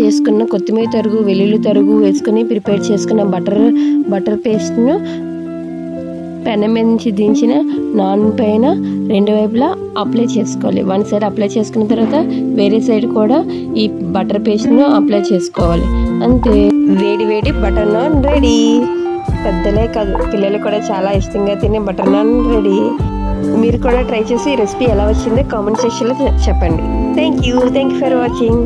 చేసుకున్న కొత్తిమీర తరుగు, వెల్లుల్లి తరుగు వేసుకుని ప్రిపేర్ చేసుకున్న బటర్ పేస్ట్ను పెనం మీద నుంచి దించిన నాన్ పైన రెండు వైపులా అప్లై చేసుకోవాలి. వన్ సైడ్ అప్లై చేసుకున్న తర్వాత వేరే సైడ్ కూడా ఈ బటర్ పేస్ట్ను అప్లై చేసుకోవాలి. అంతే, వేడి బటర్ నాన్ రెడీ. పెద్దలే కాదు, పిల్లలు కూడా చాలా ఇష్టంగా తినే బటర్ నాన్ రెడీ. మీరు కూడా ట్రై చేసి రెసిపీ ఎలా వచ్చిందో కామెంట్ సెక్షన్లో చెప్పండి. Thank you for watching.